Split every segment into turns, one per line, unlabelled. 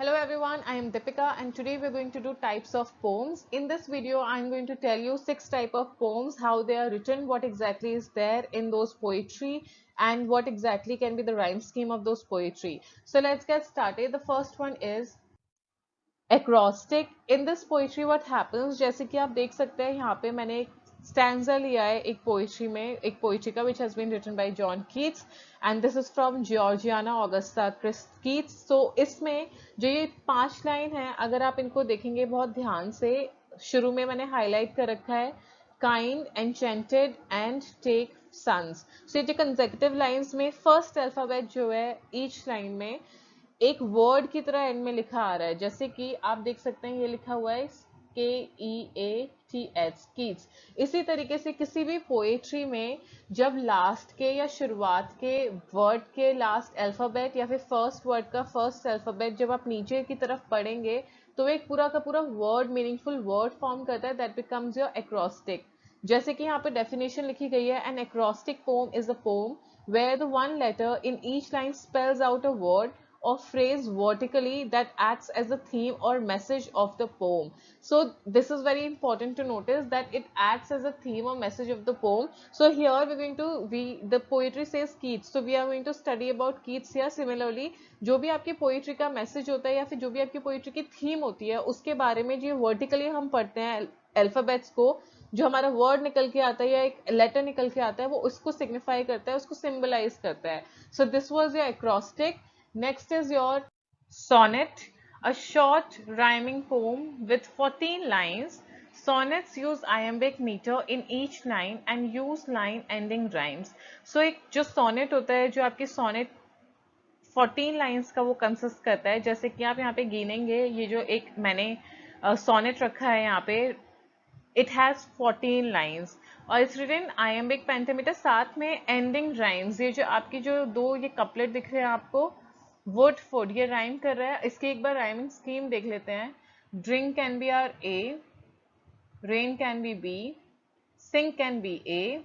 Hello everyone, I am Deepika and today we're going to do types of poems. In this video, I'm going to tell you 6 types of poems, how they are written, what exactly is there in those poetry and what exactly can be the rhyme scheme of those poetry. So let's get started. The first one is acrostic. In this poetry what happens, जैसे कि आप देख सकते हैं यहाँ पे मैंने एक स्टैंजा लिया है एक पोइट्री का which has been written by John Keats and this is from Georgiana Augusta Keats. So इसमें जो ये 5 लाइन है, अगर आप इनको देखेंगे बहुत ध्यान से, शुरू में मैंने हाईलाइट कर रखा है kind, enchanted and take sons. So ये जो कंसेक्यूटिव लाइंस में फर्स्ट अल्फाबेट जो है ईच लाइन में एक वर्ड की तरह एंड में लिखा आ रहा है, जैसे कि आप देख सकते हैं ये लिखा हुआ है KEATS कीट्स. इसी तरीके से किसी भी पोएट्री में जब लास्ट के या शुरुआत के वर्ड के लास्ट अल्फाबेट या फिर फर्स्ट वर्ड का फर्स्ट अल्फाबेट जब आप नीचे की तरफ पढ़ेंगे तो एक पूरा का पूरा वर्ड मीनिंगफुल वर्ड फॉर्म करता है, दैट बिकम्स योर एक्रोस्टिक. जैसे कि यहाँ पे डेफिनेशन लिखी गई है, an acrostic poem is a poem where the one letter in each line spells out a word or phrase vertically that acts as a theme or message of the poem. So this is very important to notice that it acts as a theme or message of the poem. So here we're going to the poetry says Keats, so we are going to study about Keats here. Similarly, जो भी आपकी poetry का message होता है या फिर जो भी आपकी पोइट्री की थीम होती है उसके बारे में जो वर्टिकली हम पढ़ते हैं अल्फाबेट्स को, जो हमारा वर्ड निकल के आता है या एक लेटर निकल के आता है वो उसको सिग्निफाई करता है, उसको सिंबलाइज करता है. So this was your acrostic. Next is your sonnet, a short rhyming poem with 14 lines. Sonnets use iambic meter in each line and use line ending rhymes. So एक जो sonnet होता है, जो आपकी sonnet 14 लाइंस का वो consist करता है. जैसे कि आप यहाँ पे गिनेंगे, ये जो एक मैंने सोनेट रखा है यहाँ पे, इट हैज 14 लाइंस और इट्स रिटन आयम्बिक पेंटामीटर, साथ में एंडिंग राइम्स. ये जो आपकी जो दो ये कपलेट दिख रहे हैं आपको, वुड फुड, ये राइम कर रहा है. इसकी एक बार राइमिंग स्कीम देख लेते हैं. Drink can be are A, rain can be B, sing can be A,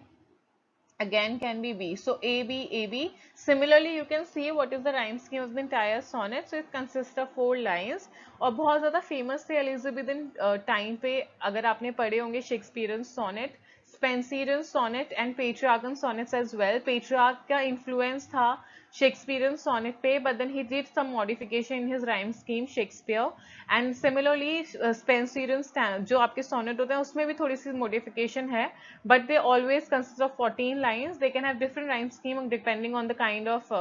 again can be B. So A, B, A, B. Similarly, you can see what is the rhyme scheme of the entire sonnet. So it consists of 4 lines. और बहुत ज़्यादा famous थे Elizabethan time पे, अगर आपने पढ़े होंगे Shakespearean sonnet, Spenserian sonnet and Petrarchan sonnets as well. Petrarch का इन्फ्लुएंस था शेक्सपियरन सोनेट पे, but then he did some modification in his rhyme scheme Shakespeare. And similarly स्पेंसियरन जो आपके सोनेट होते हैं उसमें भी थोड़ी सी मॉडिफिकेशन है, but they always consist of 14 lines. They can have different rhyme scheme depending on the kind of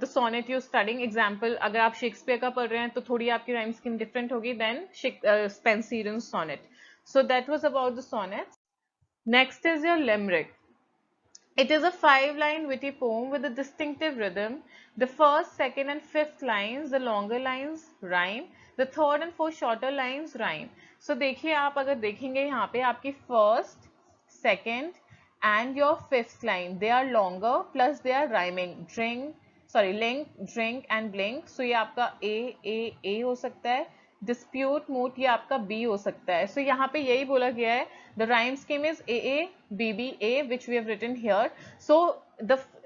the sonnet you're studying. Example, अगर आप शेक्सपियर का पढ़ रहे हैं तो थोड़ी आपकी rhyme scheme different होगी than Spensieren's sonnet. So that was about the sonnets. Next is your limerick. It is a 5-line witty poem with a distinctive rhythm. The first, second and fifth lines, the longer lines rhyme. The third and fourth shorter lines rhyme. So देखिए, आप अगर देखेंगे यहाँ पे आपकी first, second and your fifth line, they are longer plus they are rhyming. Link, drink and blink. So ये आपका A हो सकता है. डिस्प्यूट मूट ये आपका बी हो सकता है. सो यहाँ पे यही बोला गया है, the rhyme scheme is A B B A which we have written here. So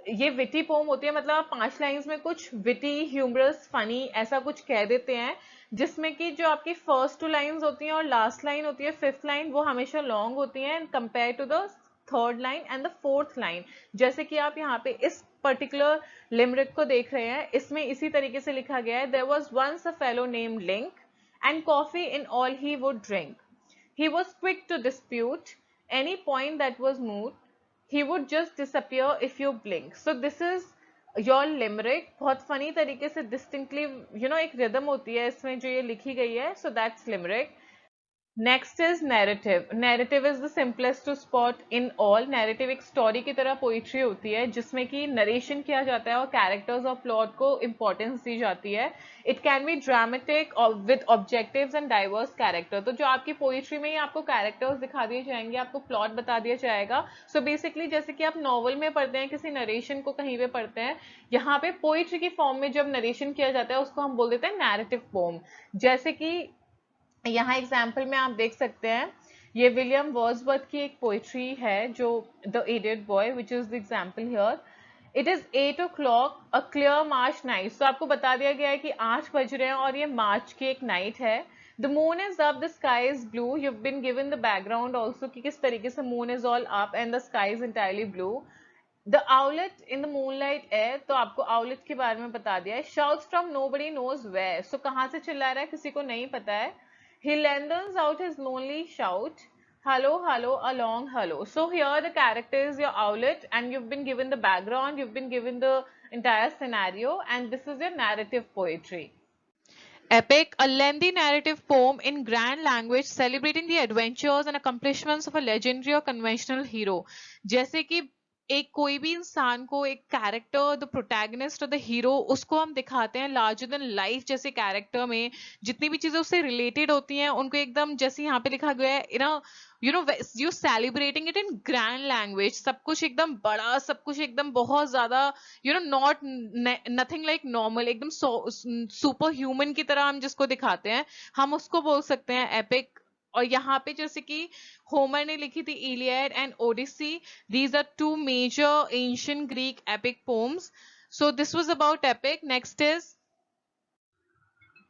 ये विटी पोम होती है, मतलब आप 5 लाइंस में कुछ विटी, ह्यूमरस, फनी ऐसा कुछ कह देते हैं, जिसमें कि जो आपकी फर्स्ट 2 लाइंस होती हैं और लास्ट लाइन होती है, फिफ्थ लाइन, वो हमेशा लॉन्ग होती हैं compare to the third line and the fourth line. जैसे कि आप यहाँ पे इस पर्टिकुलर लिमरिक को देख रहे हैं, इसमें इसी तरीके से लिखा गया है, there was once a fellow named Link and coffee in all he would drink. He was quick to dispute any point that was moot. He would just disappear if you blink. So this is your limerick. बहुत funny तरीके से distinctly एक rhythm होती है इसमें जो ये लिखी गई है. So that's limerick. Next is narrative. Narrative is the simplest to spot in all. Narrative एक स्टोरी की तरह पोइट्री होती है जिसमें कि नरेशन किया जाता है और कैरेक्टर्स और प्लॉट को इंपॉर्टेंस दी जाती है. It can be dramatic with objectives and diverse character. तो जो आपकी पोइट्री में ही आपको कैरेक्टर्स दिखा दिए जाएंगे, आपको प्लॉट बता दिया जाएगा. सो बेसिकली जैसे कि आप नॉवल में पढ़ते हैं, किसी नरेशन को कहीं पे पढ़ते हैं, यहाँ पे पोइट्री की फॉर्म में जब नरेशन किया जाता है उसको हम बोल देते हैं नैरेटिव पोम. जैसे कि यहाँ एग्जाम्पल में आप देख सकते हैं, ये विलियम वर्ड्सवर्थ की एक पोइट्री है जो the idiot boy, which is the example here. It is 8 o'clock, a clear March night. तो आपको बता दिया गया है कि 8 बज रहे हैं और ये मार्च की एक नाइट है। The moon is up, the sky is blue. You been given the background also कि किस तरीके से moon is all up and the sky is entirely blue. The owlet in the moonlight air, तो आपको owlet के बारे में बता दिया है। Shouts from nobody knows where, so कहाँ से चिल्ला रहा है किसी को नहीं पता है। He lengthens out his lonely shout, hello, hello, a long hello. So here the character is your owlet and you've been given the background, you've been given the entire scenario, and this is your narrative poetry. Epic, a lengthy narrative poem in grand language celebrating the adventures and accomplishments of a legendary or conventional hero. जैसे कि एक कोई भी इंसान को एक character, the protagonist और the hero, उसको हम दिखाते हैं लार्जर देन लाइफ जैसे कैरेक्टर में, जितनी भी चीजें उससे रिलेटेड होती हैं उनको एकदम, जैसे यहाँ पे लिखा गया है, you celebrating it in grand language, सब कुछ एकदम बड़ा, सब कुछ एकदम बहुत ज्यादा, नॉट नथिंग लाइक नॉर्मल, एकदम सुपर ह्यूमन की तरह हम जिसको दिखाते हैं, हम उसको बोल सकते हैं एपिक। और यहाँ पे जैसे कि होमर ने लिखी थी Iliad and Odyssey, these are two major ancient Greek epic poems. So this was about epic. Next is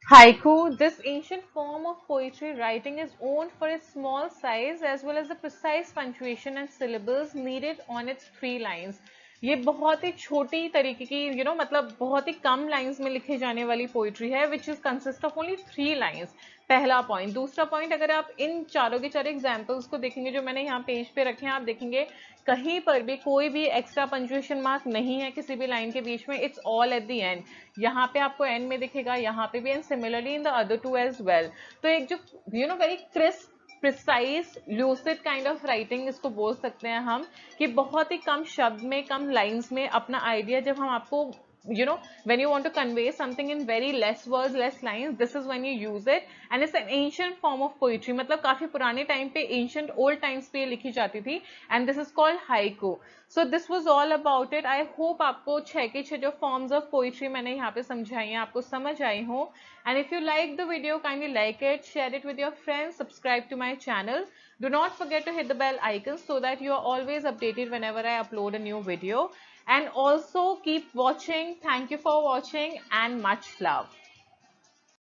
haiku. This ancient form of poetry writing is owned for its small size as well as the precise punctuation and syllables needed on its 3 lines. ये बहुत ही छोटी तरीके की मतलब बहुत ही कम lines में लिखे जाने वाली पोइट्री है, which is consist of only 3 lines. पहला पॉइंट। दूसरा पॉइंट, अगर आप इन चारों के चारों एग्जाम्पल्स को देखेंगे जो मैंने यहाँ पेज पे रखे हैं, आप देखेंगे कहीं पर भी कोई भी एक्स्ट्रा पंक्चुएशन मार्क नहीं है किसी भी लाइन के बीच में, it's all at the end. यहाँ पे आपको एंड में दिखेगा, यहाँ पे भी, and similarly in the other two as well. तो एक जो very crisp, precise, lucid kind of writing इसको बोल सकते हैं हम, कि बहुत ही कम शब्द में, कम लाइंस में अपना आइडिया जब हम आपको when you want to convey something in very less words, less lines, this is when you use it, and it's an ancient form of poetry। मतलब काफी पुराने टाइम पे, ancient old times पे लिखी जाती थी, and this is called haiku। So this was all about it। I hope आपको 6 के 6 जो forms of poetry मैंने यहाँ पे समझाई हैं आपको समझ आई हो। And if you like the video, kindly like it, share it with your friends, subscribe to my channel. Do not forget to hit the bell icon so that you are always updated whenever I upload a new video. And also keep watching. Thank you for watching and much love.